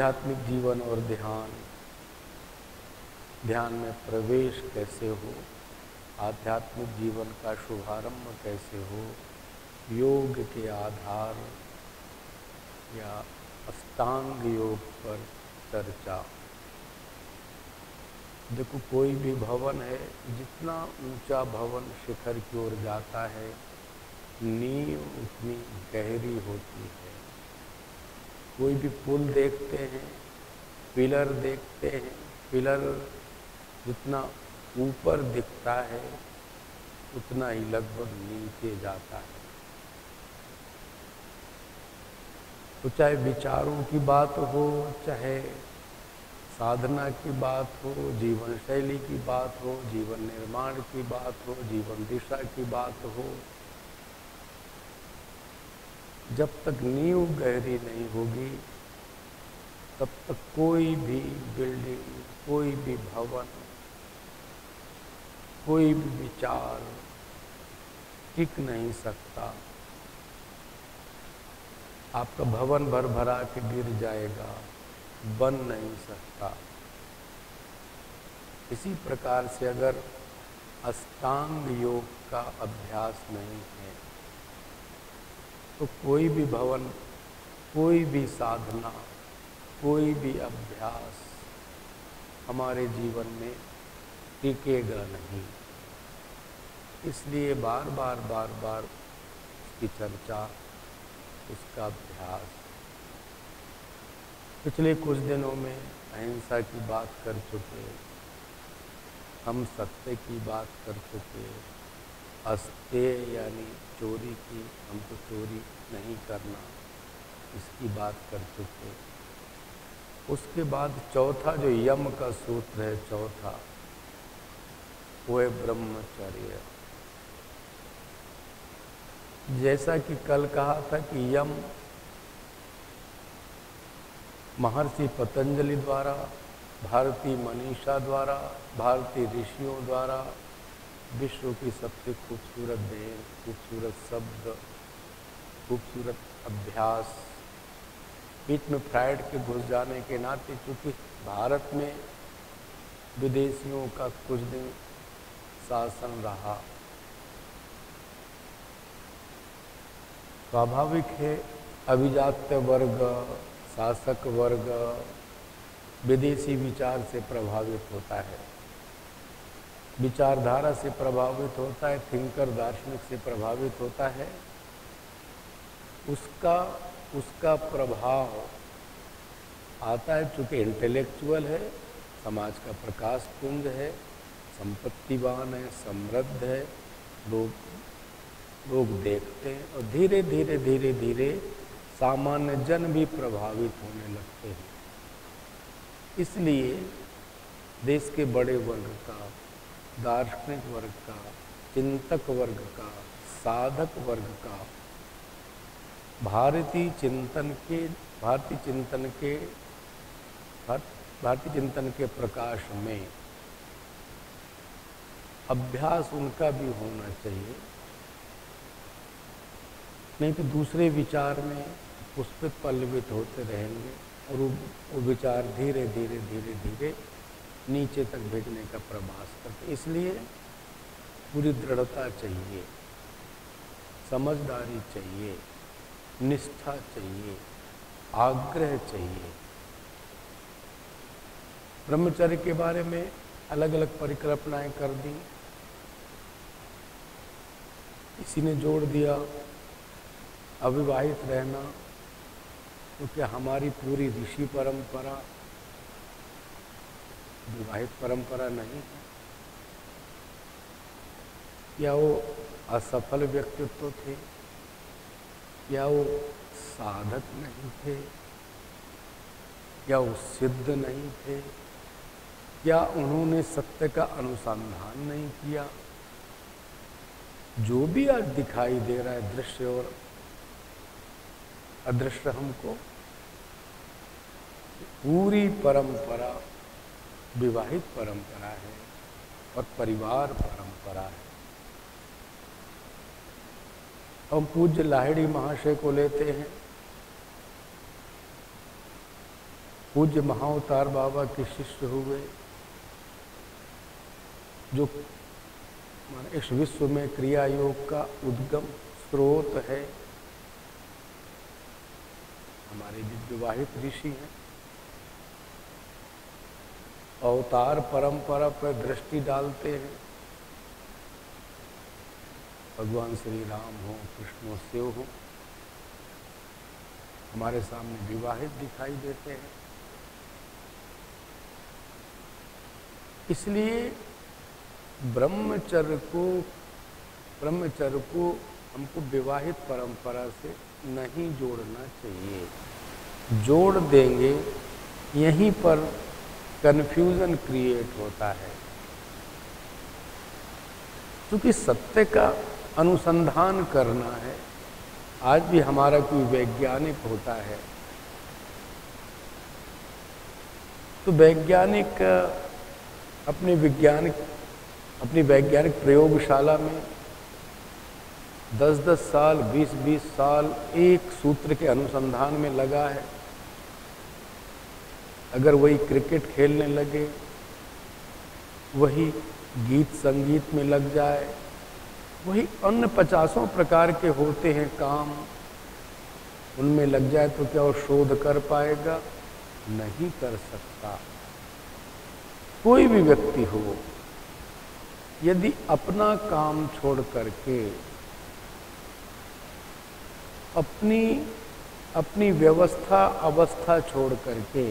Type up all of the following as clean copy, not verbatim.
आध्यात्मिक जीवन और ध्यान में प्रवेश कैसे हो, आध्यात्मिक जीवन का शुभारंभ कैसे हो, योग के आधार या अष्टांग योग पर चर्चा। देखो, कोई भी भवन है, जितना ऊंचा भवन शिखर की ओर जाता है, नींव उतनी गहरी होती है। कोई भी पुल देखते हैं, पिलर देखते हैं, पिलर जितना ऊपर दिखता है उतना ही लगभग नीचे जाता है। तो चाहे विचारों की बात हो, चाहे साधना की बात हो, जीवन शैली की बात हो, जीवन निर्माण की बात हो, जीवन दिशा की बात हो, जब तक नींव गहरी नहीं होगी तब तक कोई भी बिल्डिंग, कोई भी भवन, कोई भी विचार टिक नहीं सकता। आपका भवन भर भरा के गिर जाएगा, बन नहीं सकता। इसी प्रकार से अगर अष्टांग योग का अभ्यास नहीं है तो कोई भी भवन, कोई भी साधना, कोई भी अभ्यास हमारे जीवन में टिकेगा नहीं। इसलिए बार बार इसकी चर्चा, इसका अभ्यास। पिछले कुछ दिनों में अहिंसा की बात कर चुके, हम सत्य की बात कर चुके, अस्तेय यानी चोरी की, हमको चोरी नहीं करना, इसकी बात कर चुके। उसके बाद चौथा जो यम का सूत्र है, चौथा, वो है ब्रह्मचर्य। जैसा कि कल कहा था कि यम महर्षि पतंजलि द्वारा, भारतीय मनीषा द्वारा, भारतीय ऋषियों द्वारा विश्व की सबसे खूबसूरत देन, खूबसूरत शब्द, खूबसूरत अभ्यास। बीच में फ्राइड के घुस जाने के नाते, चूँकि भारत में विदेशियों का कुछ दिन शासन रहा, स्वाभाविक है अभिजात्य वर्ग, शासक वर्ग विदेशी विचार से प्रभावित होता है, विचारधारा से प्रभावित होता है, थिंकर दार्शनिक से प्रभावित होता है। उसका प्रभाव आता है, चूँकि इंटेलेक्चुअल है, समाज का प्रकाश पुंज है, संपत्तिवान है, समृद्ध है, लोग देखते हैं और धीरे धीरे सामान्य जन भी प्रभावित होने लगते हैं। इसलिए देश के बड़े वर्ग का, दार्शनिक वर्ग का, चिंतक वर्ग का, साधक वर्ग का भारतीय चिंतन के प्रकाश में अभ्यास उनका भी होना चाहिए। नहीं तो दूसरे विचार में पुष्पित पल्लवित होते रहेंगे और वो विचार धीरे धीरे नीचे तक भेजने का प्रयास करते। इसलिए पूरी दृढ़ता चाहिए, समझदारी चाहिए, निष्ठा चाहिए, आग्रह चाहिए। ब्रह्मचर्य के बारे में अलग अलग परिकल्पनाएं कर दी। किसी ने जोड़ दिया अविवाहित रहना, तो क्या हमारी पूरी ऋषि परंपरा विवाहित परंपरा नहीं है? या वो असफल व्यक्तित्व थे, या वो साधक नहीं थे, या वो सिद्ध नहीं थे, या उन्होंने सत्य का अनुसंधान नहीं किया? जो भी आज दिखाई दे रहा है दृश्य और अदृश्य हमको, पूरी परंपरा विवाहित परंपरा है और परिवार परंपरा है। हम पूज्य लाहिड़ी महाशय को लेते हैं, पूज्य महाअवतार बाबा के शिष्य हुए, जो इस विश्व में क्रिया योग का उद्गम स्रोत है। हमारे विवाहित ऋषि हैं। अवतार परंपरा पर दृष्टि डालते हैं। भगवान श्री राम हो, कृष्ण शिव हो, हमारे सामने विवाहित दिखाई देते हैं। इसलिए ब्रह्मचर्य को हमको विवाहित परंपरा से नहीं जोड़ना चाहिए। जोड़ देंगे, यहीं पर कन्फ्यूजन क्रिएट होता है। क्योंकि सत्य का अनुसंधान करना है। आज भी हमारा कोई वैज्ञानिक होता है तो वैज्ञानिक अपनी वैज्ञानिक प्रयोगशाला में 10-10 साल, 20-20 साल एक सूत्र के अनुसंधान में लगा है। अगर वही क्रिकेट खेलने लगे, वही गीत संगीत में लग जाए, वही अन्य 50 प्रकार के होते हैं काम, उनमें लग जाए तो क्या वो शोध कर पाएगा? नहीं कर सकता। कोई भी व्यक्ति हो, यदि अपना काम छोड़ करके अपनी व्यवस्था अवस्था छोड़ करके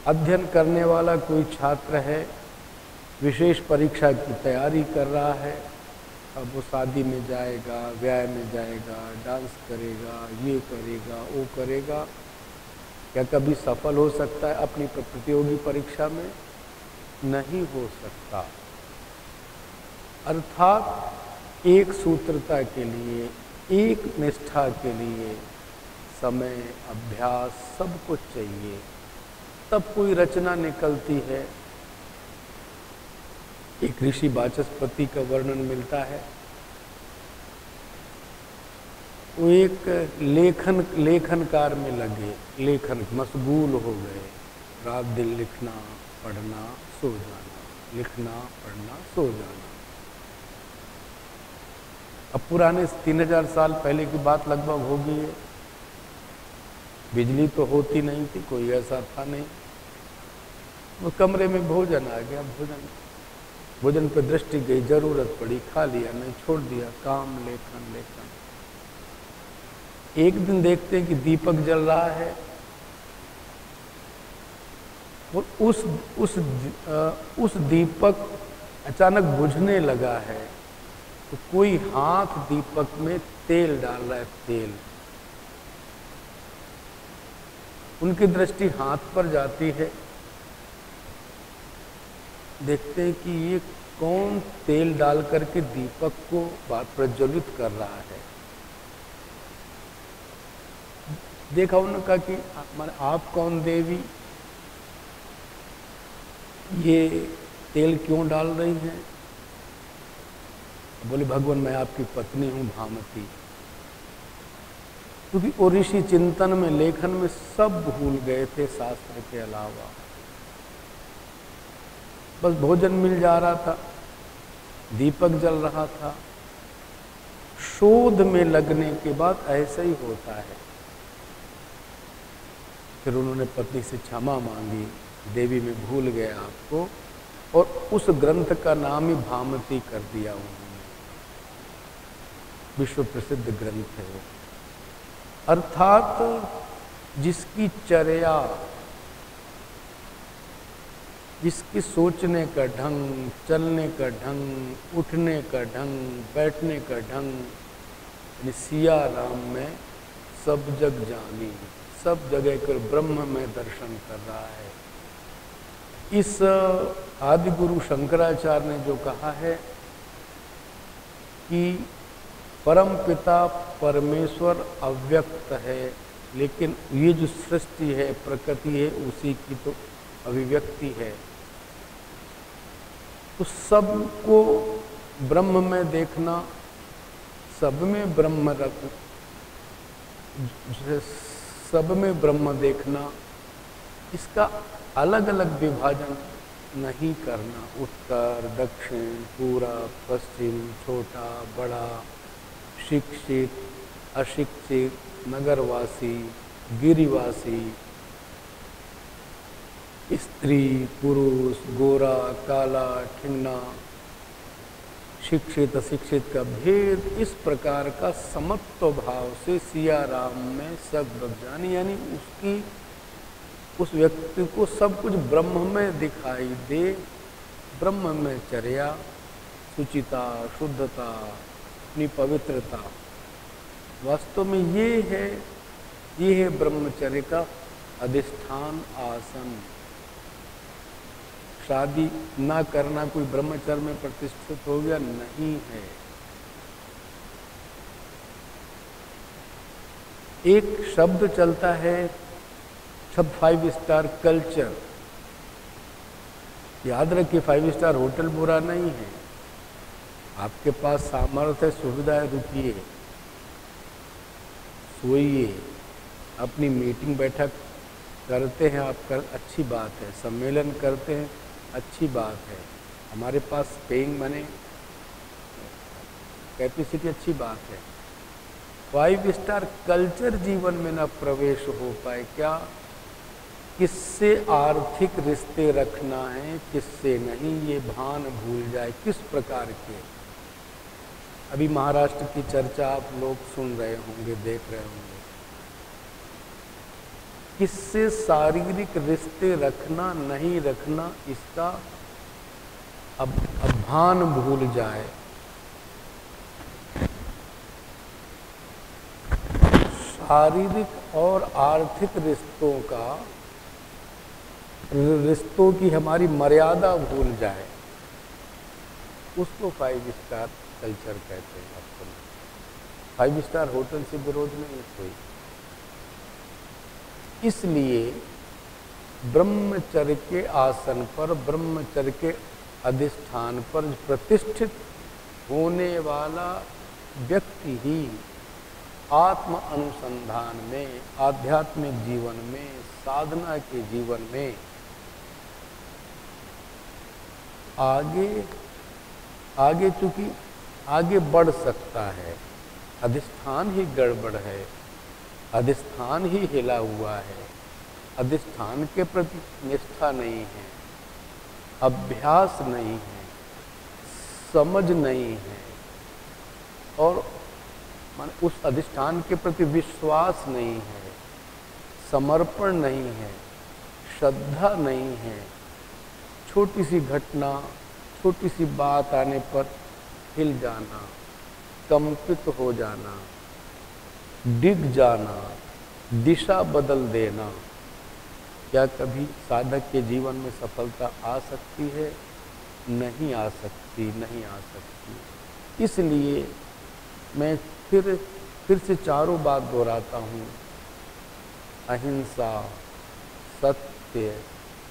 अध्ययन करने वाला कोई छात्र है, विशेष परीक्षा की तैयारी कर रहा है, अब वो शादी में जाएगा, ब्याह में जाएगा, डांस करेगा, ये करेगा, वो करेगा, क्या कभी सफल हो सकता है अपनी प्रतियोगी परीक्षा में? नहीं हो सकता। अर्थात एक सूत्रता के लिए, एक निष्ठा के लिए समय, अभ्यास सब कुछ चाहिए, तब कोई रचना निकलती है। एक ऋषि वाचस्पति का वर्णन मिलता है। वो एक लेखनकार में लगे, लेखन मशगूल हो गए, रात दिन लिखना पढ़ना सो जाना, लिखना पढ़ना सो जाना। अब पुराने 3000 साल पहले की बात लगभग होगी है। बिजली तो होती नहीं थी, कोई ऐसा था नहीं। वो कमरे में भोजन आ गया, भोजन पर दृष्टि गई, जरूरत पड़ी, खा लिया, नहीं छोड़ दिया, काम लेखन। एक दिन देखते हैं कि दीपक जल रहा है और उस दीपक अचानक बुझने लगा है, तो कोई हाथ दीपक में तेल डाल रहा है, तेल। उनकी दृष्टि हाथ पर जाती है, देखते हैं कि ये कौन तेल डाल करके दीपक को प्रज्वलित कर रहा है। देखा उन्होंने कहा कि आप कौन देवी, ये तेल क्यों डाल रही हैं? बोले भगवान मैं आपकी पत्नी हूं भामती। क्योंकि वो ऋषि चिंतन में, लेखन में सब भूल गए थे शास्त्र के अलावा। बस भोजन मिल जा रहा था, दीपक जल रहा था। शोध में लगने के बाद ऐसा ही होता है। फिर उन्होंने पत्नी से क्षमा मांगी, देवी में भूल गए आपको, और उस ग्रंथ का नाम ही भामती कर दिया उन्होंने। विश्व प्रसिद्ध ग्रंथ है वो। अर्थात जिसकी चर्या, जिसकी सोचने का ढंग, चलने का ढंग, उठने का ढंग, बैठने का ढंग, यानी सिया राम में सब जग जानी, सब जगह कर ब्रह्म में दर्शन कर रहा है। इस आदि गुरु शंकराचार्य ने जो कहा है कि परम पिता परमेश्वर अव्यक्त है, लेकिन ये जो सृष्टि है, प्रकृति है, उसी की तो अभिव्यक्ति है। तो सबको ब्रह्म में देखना, सब में ब्रह्म सब में ब्रह्म देखना, इसका अलग अलग विभाजन नहीं करना, उत्तर दक्षिण पूरब पश्चिम, छोटा बड़ा, शिक्षित अशिक्षित, नगरवासी गिरिवासी, स्त्री पुरुष, गोरा काला ठिंगना, शिक्षित अशिक्षित का भेद, इस प्रकार का समत्व भाव से सिया राम में सब जानी, यानी उसकी उस व्यक्ति को सब कुछ ब्रह्म में दिखाई दे, ब्रह्म में चर्या, शुचिता, शुद्धता, अपनी पवित्रता, वास्तव में ये है ब्रह्मचर्य का अधिष्ठान आसन। शादी ना करना कोई ब्रह्मचर्य में प्रतिष्ठित हो गया नहीं है। एक शब्द चलता है, शब्द 5 स्टार कल्चर। याद रखिए 5 स्टार होटल बुरा नहीं है, आपके पास सामर्थ्य सुविधा है, रुकिए सोइए, अपनी मीटिंग बैठक करते हैं आप अच्छी बात है, सम्मेलन करते हैं अच्छी बात है, हमारे पास पेइंग मनी कैपेसिटी अच्छी बात है। 5 स्टार कल्चर जीवन में न प्रवेश हो पाए, क्या किससे आर्थिक रिश्ते रखना है किससे नहीं, ये भान भूल जाए। किस प्रकार के, अभी महाराष्ट्र की चर्चा आप लोग सुन रहे होंगे, देख रहे होंगे, किससे शारीरिक रिश्ते रखना नहीं रखना, इसका अब भान भूल जाए। शारीरिक और आर्थिक रिश्तों की हमारी मर्यादा भूल जाए, उसको 5 स्टार कल्चर कहते हैं। आपको 5 स्टार होटल से विरोध नहीं कोई। इसलिए ब्रह्मचर्य के आसन पर, ब्रह्मचर्य के अधिष्ठान पर प्रतिष्ठित होने वाला व्यक्ति ही आत्म अनुसंधान में, आध्यात्मिक जीवन में, साधना के जीवन में आगे चूंकि आगे बढ़ सकता है। अधिष्ठान ही गड़बड़ है, अधिष्ठान ही हिला हुआ है, अधिष्ठान के प्रति निष्ठा नहीं है, अभ्यास नहीं है, समझ नहीं है, और उस अधिष्ठान के प्रति विश्वास नहीं है, समर्पण नहीं है, श्रद्धा नहीं है। छोटी सी घटना, छोटी सी बात आने पर हिल जाना, कंपित हो जाना, डिग जाना, दिशा बदल देना, क्या कभी साधक के जीवन में सफलता आ सकती है? नहीं आ सकती, नहीं आ सकती। इसलिए मैं फिर से चारों बात दोहराता हूँ, अहिंसा, सत्य,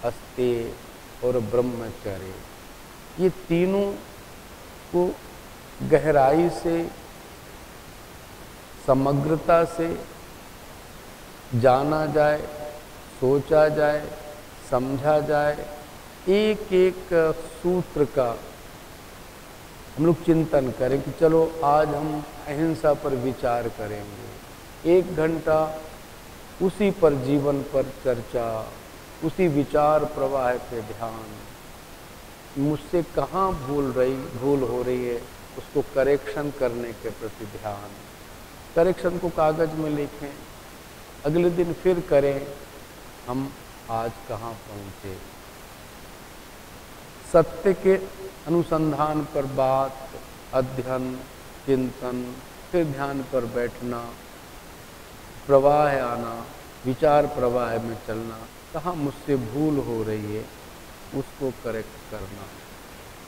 अस्तेय और ब्रह्मचर्य, ये तीनों को गहराई से, समग्रता से जाना जाए, सोचा जाए, समझा जाए, एक एक सूत्र का हम लोग चिंतन करें कि चलो आज हम अहिंसा पर विचार करेंगे। 1 घंटा उसी पर, जीवन पर चर्चा, उसी विचार प्रवाह पे ध्यान, मुझसे कहाँ भूल हो रही है उसको करेक्शन करने के प्रति ध्यान। करेक्शन को कागज में लिखें, अगले दिन फिर करें, हम आज कहाँ पहुँचे। सत्य के अनुसंधान पर बात, अध्ययन, चिंतन, फिर ध्यान पर बैठना, प्रवाह आना, विचार प्रवाह में चलना, कहाँ मुझसे भूल हो रही है उसको करेक्ट करना।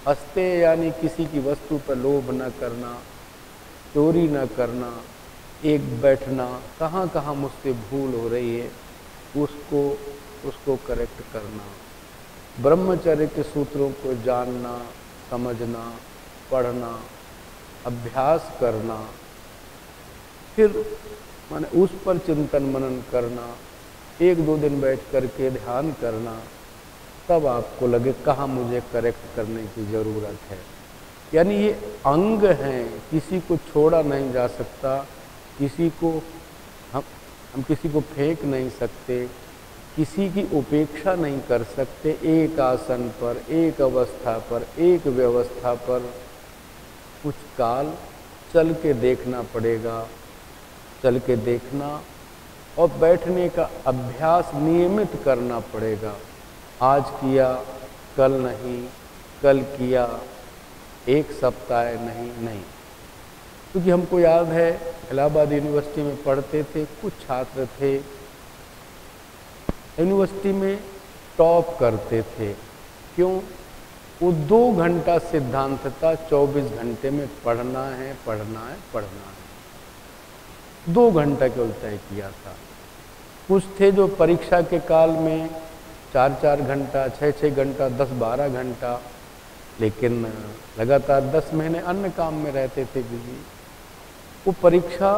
अस्तेय यानी किसी की वस्तु पर लोभ न करना, चोरी न करना, एक बैठना, कहाँ कहाँ मुझसे भूल हो रही है उसको करेक्ट करना। ब्रह्मचर्य के सूत्रों को जानना, समझना, पढ़ना, अभ्यास करना, फिर माने उस पर चिंतन मनन करना, 1-2 दिन बैठ करके ध्यान करना, तब आपको लगे कहाँ मुझे करेक्ट करने की ज़रूरत है। यानी ये अंग हैं, किसी को छोड़ा नहीं जा सकता, किसी को हम किसी को फेंक नहीं सकते, किसी की उपेक्षा नहीं कर सकते। एक आसन पर, एक अवस्था पर, एक व्यवस्था पर कुछ काल चल के देखना पड़ेगा, चल के देखना और बैठने का अभ्यास नियमित करना पड़ेगा। आज किया, कल नहीं, कल किया, एक सप्ताह नहीं। क्योंकि हमको याद है इलाहाबाद यूनिवर्सिटी में पढ़ते थे, कुछ छात्र थे यूनिवर्सिटी में टॉप करते थे। क्यों? वो 2 घंटा सिद्धांत था, 24 घंटे में पढ़ना है। 2 घंटा केवल तय किया था। कुछ थे जो परीक्षा के काल में 4-4 घंटा, 6-6 घंटा, 10-12 घंटा, लेकिन लगातार 10 महीने अन्य काम में रहते थे बिजी। वो परीक्षा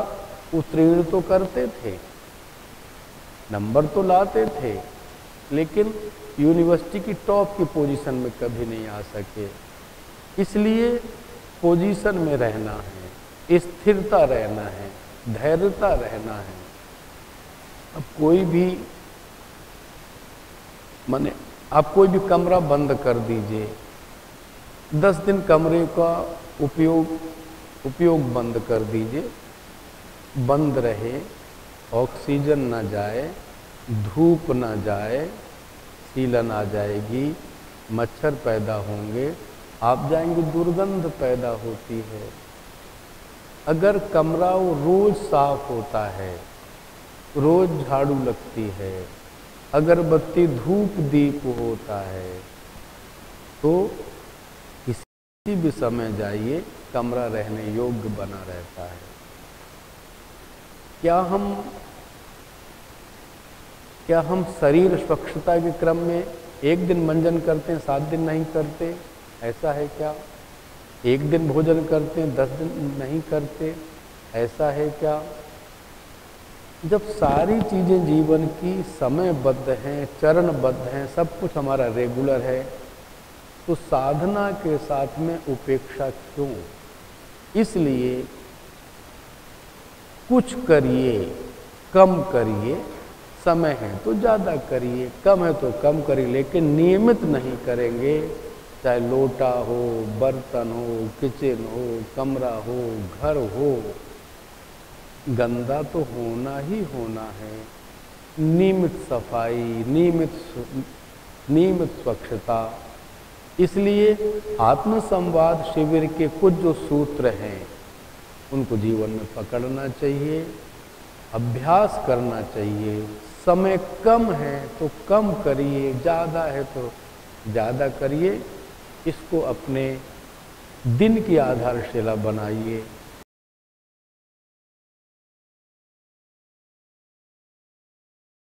उत्तीर्ण तो करते थे, नंबर तो लाते थे, लेकिन यूनिवर्सिटी की टॉप की पोजीशन में कभी नहीं आ सके। इसलिए पोजीशन में रहना है, स्थिरता रहना है, धैर्यता रहना है। अब कोई भी माने आप कोई भी कमरा बंद कर दीजिए, 10 दिन कमरे का उपयोग बंद कर दीजिए, बंद रहे, ऑक्सीजन ना जाए, धूप ना जाए, सीलन आ जाएगी, मच्छर पैदा होंगे, आप जाएंगे, दुर्गंध पैदा होती है। अगर कमरा वो रोज साफ होता है, रोज झाड़ू लगती है, अगरबत्ती धूप दीप होता है, तो किसी भी समय जाइए, कमरा रहने योग्य बना रहता है। क्या हम शरीर स्वच्छता के क्रम में एक दिन मंजन करते हैं, 7 दिन नहीं करते? ऐसा है क्या? एक दिन भोजन करते हैं, 10 दिन नहीं करते? ऐसा है क्या? जब सारी चीज़ें जीवन की समयबद्ध हैं, चरणबद्ध हैं, सब कुछ हमारा रेगुलर है, तो साधना के साथ में उपेक्षा क्यों? इसलिए कुछ करिए, कम करिए, समय है तो ज़्यादा करिए, कम है तो कम करिए, लेकिन नियमित नहीं करेंगे, चाहे लोटा हो, बर्तन हो, किचन हो, कमरा हो, घर हो, गंदा तो होना ही होना है। नियमित सफाई, नियमित स्वच्छता। इसलिए आत्मसंवाद शिविर के कुछ जो सूत्र हैं उनको जीवन में पकड़ना चाहिए, अभ्यास करना चाहिए। समय कम है तो कम करिए, ज़्यादा है तो ज़्यादा करिए। इसको अपने दिन की आधारशिला बनाइए।